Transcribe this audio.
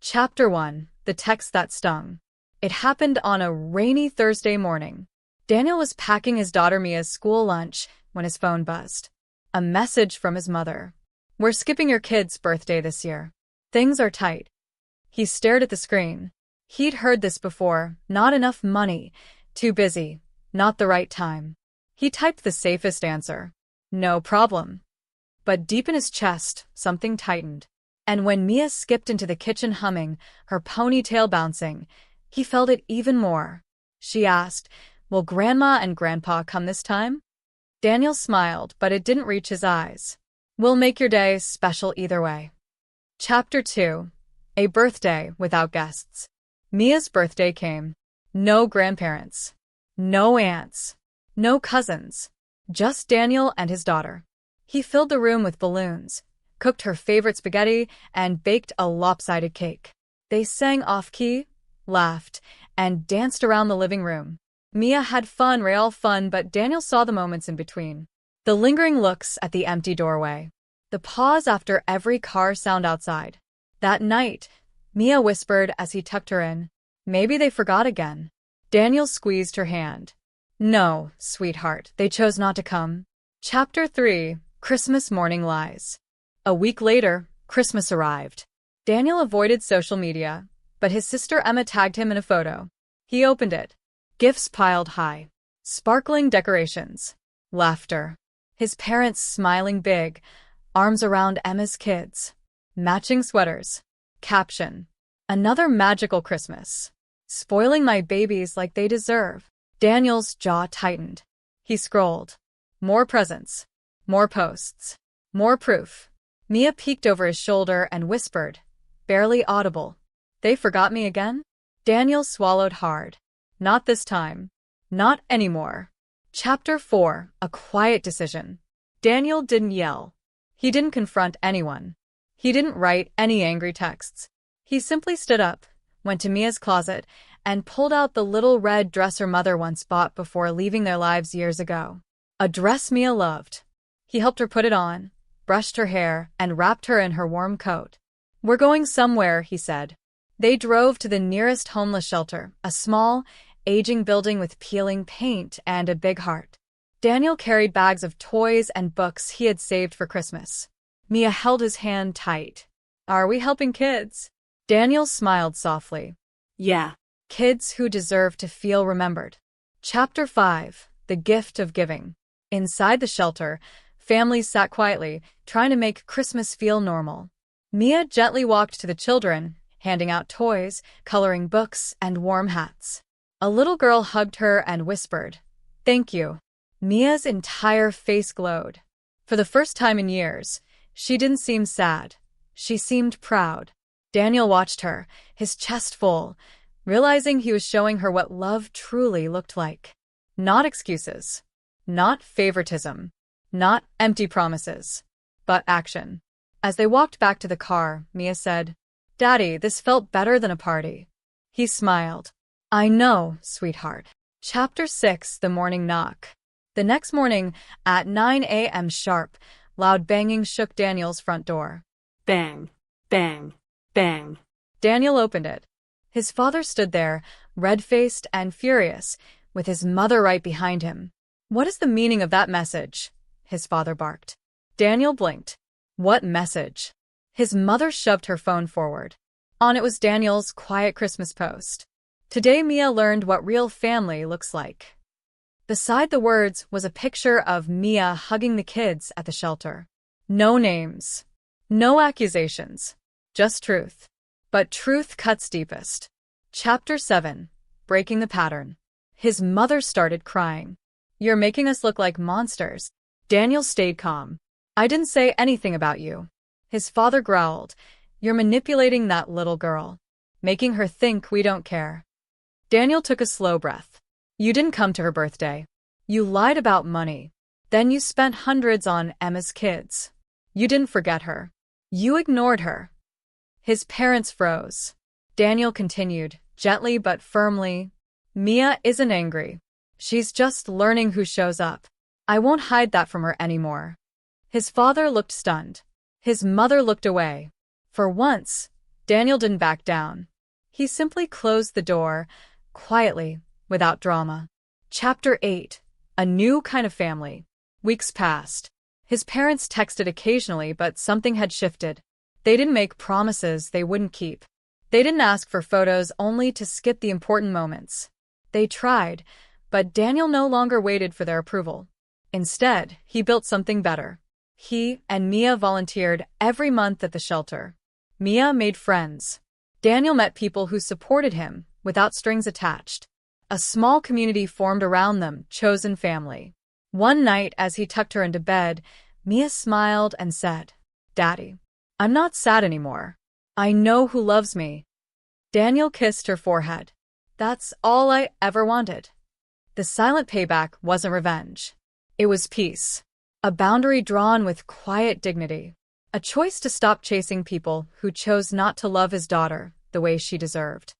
Chapter 1. The Text That Stung. It happened on a rainy Thursday morning. Daniel was packing his daughter Mia's school lunch when his phone buzzed. A message from his mother. "We're skipping your kid's birthday this year. Things are tight." He stared at the screen. He'd heard this before. Not enough money. Too busy. Not the right time. He typed the safest answer. No problem. But deep in his chest, something tightened. And when Mia skipped into the kitchen humming, her ponytail bouncing, he felt it even more. She asked, "Will Grandma and Grandpa come this time?" Daniel smiled, but it didn't reach his eyes. "We'll make your day special either way." Chapter 2. A Birthday Without Guests. Mia's birthday came. No grandparents. No aunts. No cousins. Just Daniel and his daughter. He filled the room with balloons, cooked her favorite spaghetti, and baked a lopsided cake. They sang off-key, laughed, and danced around the living room. Mia had fun, real fun, but Daniel saw the moments in between. The lingering looks at the empty doorway. The pause after every car sound outside. That night, Mia whispered as he tucked her in, "Maybe they forgot again." Daniel squeezed her hand. "No, sweetheart, they chose not to come." Chapter 3. Christmas Morning Lies. A week later, Christmas arrived. Daniel avoided social media, but his sister Emma tagged him in a photo. He opened it. Gifts piled high. Sparkling decorations. Laughter. His parents smiling big, arms around Emma's kids. Matching sweaters. Caption: "Another magical Christmas. Spoiling my babies like they deserve." Daniel's jaw tightened. He scrolled. More presents. More posts. More proof. Mia peeked over his shoulder and whispered, barely audible, "They forgot me again?" Daniel swallowed hard. Not this time. Not anymore. Chapter 4. A Quiet Decision. Daniel didn't yell. He didn't confront anyone. He didn't write any angry texts. He simply stood up, went to Mia's closet, and pulled out the little red dress her mother once bought before leaving their lives years ago. A dress Mia loved. He helped her put it on, brushed her hair, and wrapped her in her warm coat. "We're going somewhere," he said. They drove to the nearest homeless shelter, a small, aging building with peeling paint and a big heart. Daniel carried bags of toys and books he had saved for Christmas. Mia held his hand tight. "Are we helping kids?" Daniel smiled softly. "Yeah, kids who deserve to feel remembered." Chapter 5. The Gift of Giving. Inside the shelter, families sat quietly, trying to make Christmas feel normal. Mia gently walked to the children, handing out toys, coloring books, and warm hats. A little girl hugged her and whispered, "Thank you." Mia's entire face glowed. For the first time in years, she didn't seem sad. She seemed proud. Daniel watched her, his chest full, realizing he was showing her what love truly looked like. Not excuses. Not favoritism. Not empty promises. But action. As they walked back to the car, Mia said, "Daddy, this felt better than a party." He smiled. "I know, sweetheart." Chapter 6. The Morning Knock. The next morning, at 9 a.m. sharp, loud banging shook Daniel's front door. Bang, bang, bang. Daniel opened it. His father stood there, red-faced and furious, with his mother right behind him. "What is the meaning of that message?" his father barked. Daniel blinked. What message? His mother shoved her phone forward. On it was Daniel's quiet Christmas post. "Today Mia learned what real family looks like." Beside the words was a picture of Mia hugging the kids at the shelter. No names. No accusations. Just truth. But truth cuts deepest. Chapter 7. Breaking the Pattern. His mother started crying. "You're making us look like monsters." Daniel stayed calm. "I didn't say anything about you." His father growled, "You're manipulating that little girl. Making her think we don't care." Daniel took a slow breath. "You didn't come to her birthday. You lied about money. Then you spent hundreds on Emma's kids. You didn't forget her. You ignored her." His parents froze. Daniel continued, gently but firmly, "Mia isn't angry. She's just learning who shows up. I won't hide that from her anymore." His father looked stunned. His mother looked away. For once, Daniel didn't back down. He simply closed the door, quietly, without drama. Chapter 8. A New Kind of Family. Weeks passed. His parents texted occasionally, but something had shifted. They didn't make promises they wouldn't keep. They didn't ask for photos only to skip the important moments. They tried, but Daniel no longer waited for their approval. Instead, he built something better. He and Mia volunteered every month at the shelter. Mia made friends. Daniel met people who supported him, without strings attached. A small community formed around them, chosen family. One night, as he tucked her into bed, Mia smiled and said, "Daddy, I'm not sad anymore. I know who loves me." Daniel kissed her forehead. "That's all I ever wanted." The silent payback wasn't revenge. It was peace. A boundary drawn with quiet dignity. A choice to stop chasing people who chose not to love his daughter the way she deserved.